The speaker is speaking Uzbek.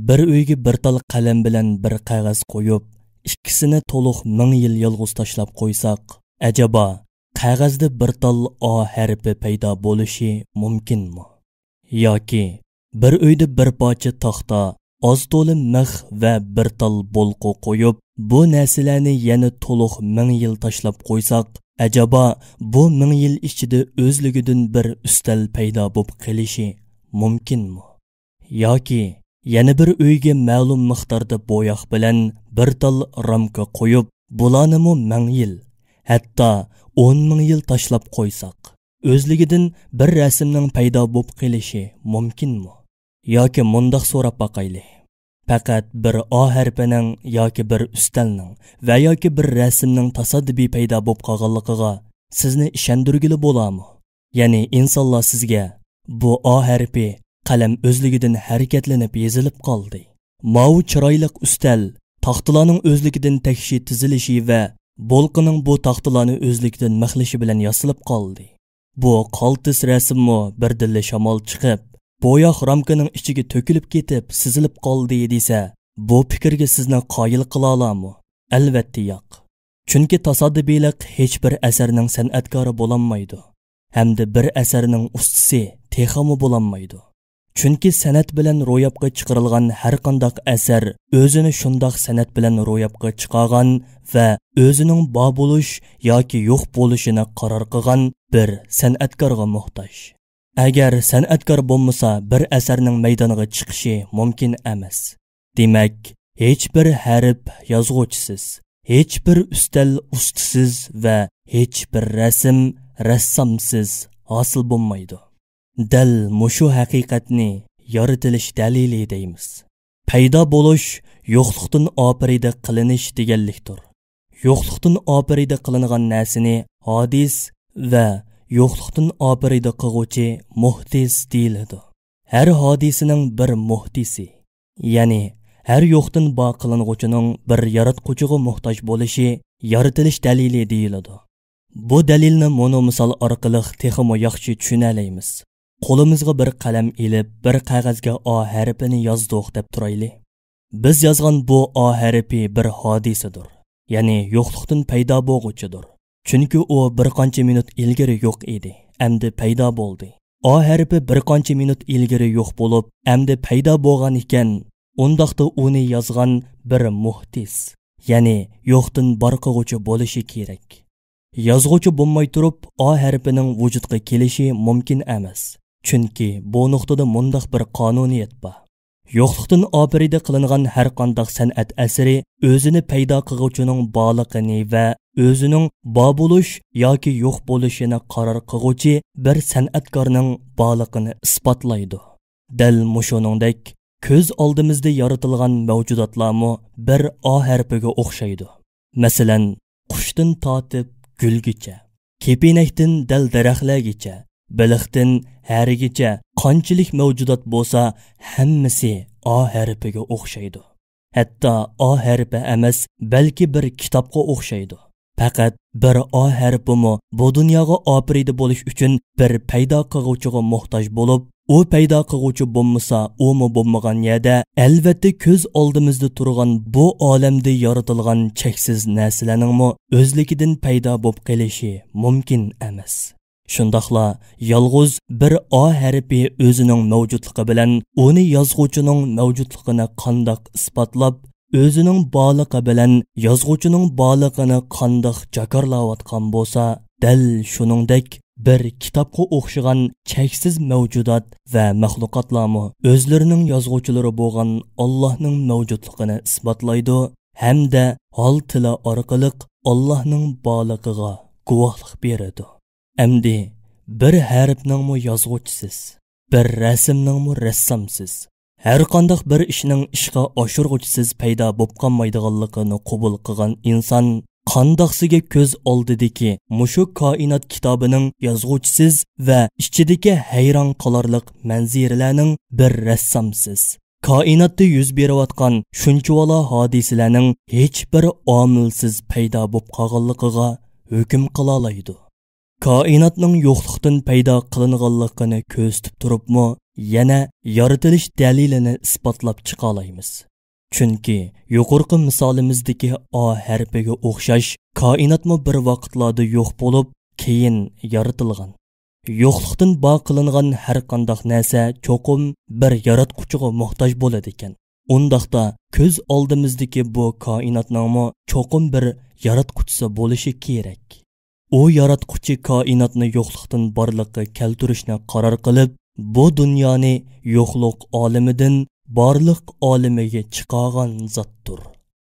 bir uyga bir tal qalam bilan bir qog'oz qo'yib, ikkisini to'liq 1000 yil yolg'iz tashlab qo'ysak, ajaba qog'ozda bir tal O harfi paydo bo'lishi mumkinmi? Yoki bir uyda bir parcha taxta, oz to'la mix va bir tal bolqo qo'yib, bu narsalarni yana to'liq 1000 yil tashlab qo'ysak, ajaba bu 1000 yil ichida o'zligidan bir ustal paydo bo'lib qolishi mumkinmi? Yoki yana bir uyga ma'lum miqdorda bo'yoq bilan bir tal ramka qo'yib, bularni 1000 yil, hatto 10 000 yil tashlab qo'ysak, o'zligidan bir rasmning paydo bo'lib qolishi mumkinmi? Yoki mundaq so'rab baqayli. Faqat bir O harfining yoki bir ustalning va yoki bir rasmning tasoddifiy paydo bo'lib qolganligiga sizni ishontirgili bo'ladimi? Ya'ni insonlar sizga bu O harfi qalam o'zligidan harakatlanib yezilib qoldi. Mau chiroyli ustal taxtalarning o'zligidan takshi tizilishi va bolqining bu taxtalarni o'zligidan mixlishi bilan yasilib qoldi. Bu qaltis rasmmi birdilla shamol chiqib, bo'yoq ramkaning ichiga to'kilib ketib, sizilib qoldi desa, bu fikrga sizni qoyil qila olammi? Albatta yo'q. Chunki tasodifiylik hech bir asarning san'atkori bo'lolmaydi, hamda bir asarning ustisi texami bo'lolmaydi. Chunki san'at bilan ro'yobga chiqarilgan har qanday asar o'zini shundoq san'at bilan ro'yobga chiqargan va o'zining bor bo'lish yoki yo'q bo'lishini qaror qilgan bir san'atkorga muhtoj. Agar san'atkor bo'lmasa, bir asarning maydoniga chiqishi mumkin emas. Demak, hech bir harf yozuvchisiz, hech bir ustal ustisiz va hech bir rasm rassomsiz hosil bo'lmaydi. Dal mushu haqiqatni yaratilish dalili deymiz. Paydo bo'lish yo'qlikdan oparida qilinish deganlikdir. Yo'qlikdan oparida qilingan narsani hodis va yo'qlikdan oparida qilguvchi muhdis deyiladi. Har hodisaning bir muhdisi, ya'ni har yo'qdan bor qilinguchining bir yaratquchiga muhtoj bo'lishi yaratilish dalili deyiladi. Bu dalilni mono misol orqali texmo yaxshi tushunalaymiz. Qo'limizga bir qalam ilib, bir qog'ozga O harfini yozdik deb turayli. Biz yozgan bu O harfi bir hodisadir, ya'ni yo'qlikdan paydo bo'lguchidir. Chunki u bir qancha minut ilgari yo'q edi, endi paydo bo'ldi. O harfi bir qancha minut ilgari yo'q bo'lib, endi paydo bo'lgan ekan, undaqda uni yozgan bir muhdis, ya'ni yo'qdan bor qilguvchi bo'lishi kerak. Yozg'uvchi bo'lmay turib, O harfining vujudga kelishi mumkin emas. Chunki bu nuqtada mundaq bir qonuniyat bor. Yo'qlikdan oparida qilingan har qanday san'at asari o'zini paydo qiluvchining borligini va o'zining bor bo'lish yoki yo'q bo'lishini qaror qiluvchi bir san'atkorning borligini isbotlaydi. Dal mushuningdek ko'z oldimizda yaratilgan mavjudotlarmi bir O harfiga o'xshaydi. Masalan, qushdan tortib gulgacha, kepinakdan dal daraxtlargacha, biliqdan harigacha qanchalik mavjudot bo'lsa, hammasi O harfiga o'xshaydi. Hatto O harfi emas, balki bir kitobga o'xshaydi. Faqat bir O harfimi bu dunyoga oprida bo'lish uchun bir paydo qiluvchiga muhtoj bo'lib, u paydo qiluvchi bo'lmasa, u bo'lmagan yerda albatta ko'z oldimizda turgan bu olamda yaratilgan cheksiz narsalarning o'zligidan paydo bo'lib qolishi mumkin emas. Shundaqla yolg'iz bir O harfi o'zining mavjudligi bilan uni yozuvchining mavjudligini qandoq isbotlab, o'zining borligi bilan yozuvchining borligini qandoq jakarlayotgan bo'lsa, dal shuningdek bir kitobga o'xshagan cheksiz mavjudot va maxluqotlarmi o'zlarining yozuvchilari bo'lgan Allohning mavjudligini isbotlaydi hamda hol tili orqali Allohning borligiga guvohlik beradi. Amdi bir harfningmi yozuvchisiz, bir rasmningmi rassomsiz, har qanday bir ishning ishga oshirg'uchisiz paydo bo'lib qolmaydiganligini qabul qilgan inson qandoqsiga ko'z oldidagi mushu koinot kitobining yozuvchisiz va ichidagi hayron qolarliq manziralarning bir rassomsiz, koinotda yuz berayotgan shunchavala hodisalarning hech bir omilsiz paydo bo'lib qolganligiga hukm qila oladi. Koinotning yo'qlikdan paydo qilinganligini ko'z tutib turibmi yana yaratilish dalilini isbotlab chiqa olamiz. Chunki yuqorqi misolimizdagi A harfiga o'xshash koinotmi bir vaqtlarda yo'q bo'lib, keyin yaratilgan. Yo'qlikdan bor qilingan har qanday narsa cho'qim bir yaratquchiga muhtoj bo'ladi ekan. Undaqda ko'z oldimizdagi bu koinotning cho'qim bir yaratquchisi bo'lishi kerak. U yaratquchi koinotni yo'qlikdan borliqqa keltirishni qaror qilib, bu dunyoni yo'qlik olimidan borliq olimiga chiqargan zotdir.